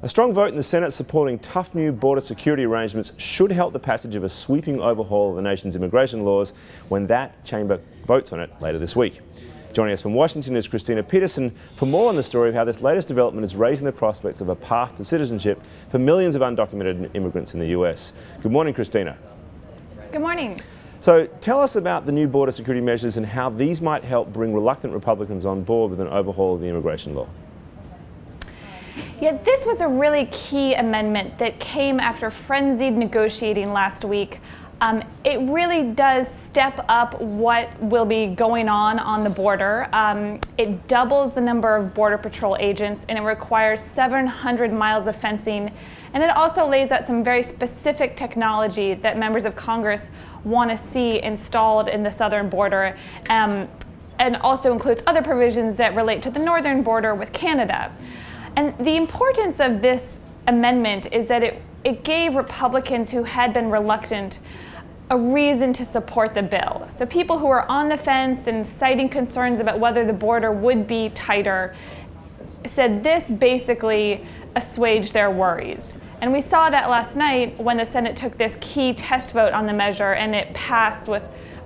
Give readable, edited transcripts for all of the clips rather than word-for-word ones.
A strong vote in the Senate supporting tough new border security arrangements should help the passage of a sweeping overhaul of the nation's immigration laws when that chamber votes on it later this week. Joining us from Washington is Kristina Peterson for more on the story of how this latest development is raising the prospects of a path to citizenship for millions of undocumented immigrants in the US. Good morning, Kristina. Good morning. So tell us about the new border security measures and how these might help bring reluctant Republicans on board with an overhaul of the immigration law. Yeah, this was a really key amendment that came after frenzied negotiating last week. It really does step up what will be going on the border. It doubles the number of Border Patrol agents, and it requires 700 miles of fencing. And it also lays out some very specific technology that members of Congress want to see installed in the southern border, and also includes other provisions that relate to the northern border with Canada. And the importance of this amendment is that it gave Republicans who had been reluctant a reason to support the bill. So people who are on the fence and citing concerns about whether the border would be tighter said this basically assuaged their worries. And we saw that last night when the Senate took this key test vote on the measure and it passed with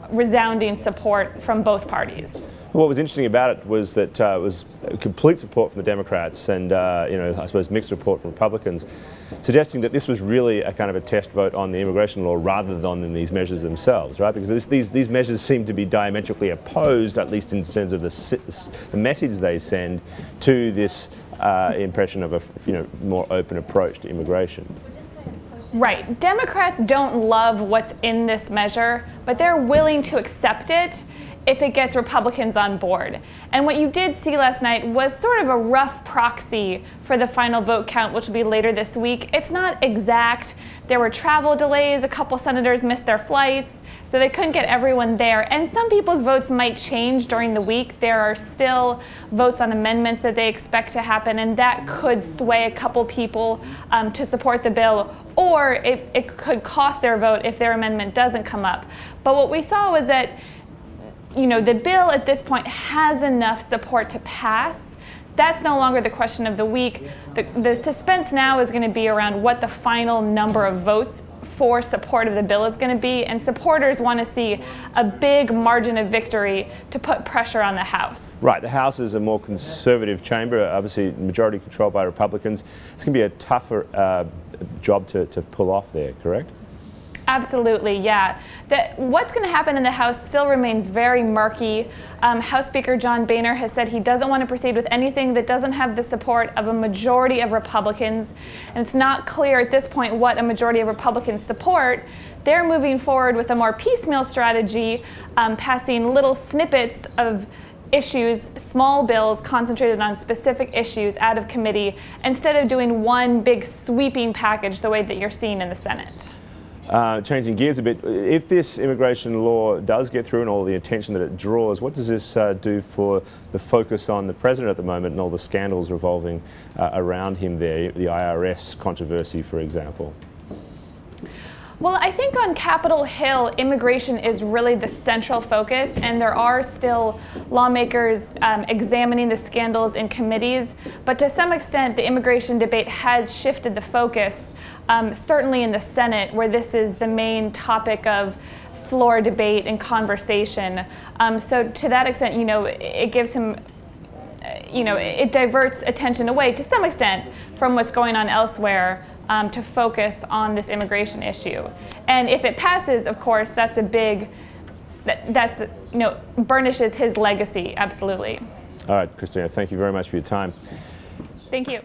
resounding support from both parties. What was interesting about it was that it was complete support from the Democrats and, I suppose, mixed support from Republicans, suggesting that this was really a kind of a test vote on the immigration law rather than in these measures themselves, right? Because these measures seem to be diametrically opposed, at least in terms of the message they send to this impression of a more open approach to immigration. Right. Democrats don't love what's in this measure, but they're willing to accept it if it gets Republicans on board. And what you did see last night was sort of a rough proxy for the final vote count, which will be later this week. It's not exact. There were travel delays. A couple senators missed their flights, so they couldn't get everyone there. And some people's votes might change during the week. There are still votes on amendments that they expect to happen, and that could sway a couple people to support the bill, or it could cost their vote if their amendment doesn't come up. But what we saw was that the bill at this point has enough support to pass. That's no longer the question of the week. The suspense now is going to be around what the final number of votes for support of the bill is going to be, and supporters want to see a big margin of victory to put pressure on the House. Right, the House is a more conservative chamber, obviously majority controlled by Republicans. It's going to be a tougher job to pull off there, correct? Absolutely, yeah. What's going to happen in the House still remains very murky. House Speaker John Boehner has said he doesn't want to proceed with anything that doesn't have the support of a majority of Republicans. And it's not clear at this point what a majority of Republicans support. They're moving forward with a more piecemeal strategy, passing little snippets of issues, small bills concentrated on specific issues out of committee, instead of doing one big sweeping package the way that you're seeing in the Senate. Changing gears a bit, if this immigration law does get through and all the attention that it draws, what does this do for the focus on the president at the moment and all the scandals revolving around him there, the IRS controversy, for example? Well, I think on Capitol Hill, immigration is really the central focus, and there are still lawmakers examining the scandals in committees. But to some extent, the immigration debate has shifted the focus, certainly in the Senate, where this is the main topic of floor debate and conversation. So to that extent, it gives him, it diverts attention away to some extent from what's going on elsewhere to focus on this immigration issue. And if it passes, of course, that's a big, burnishes his legacy, absolutely. All right, Kristina, thank you very much for your time. Thank you.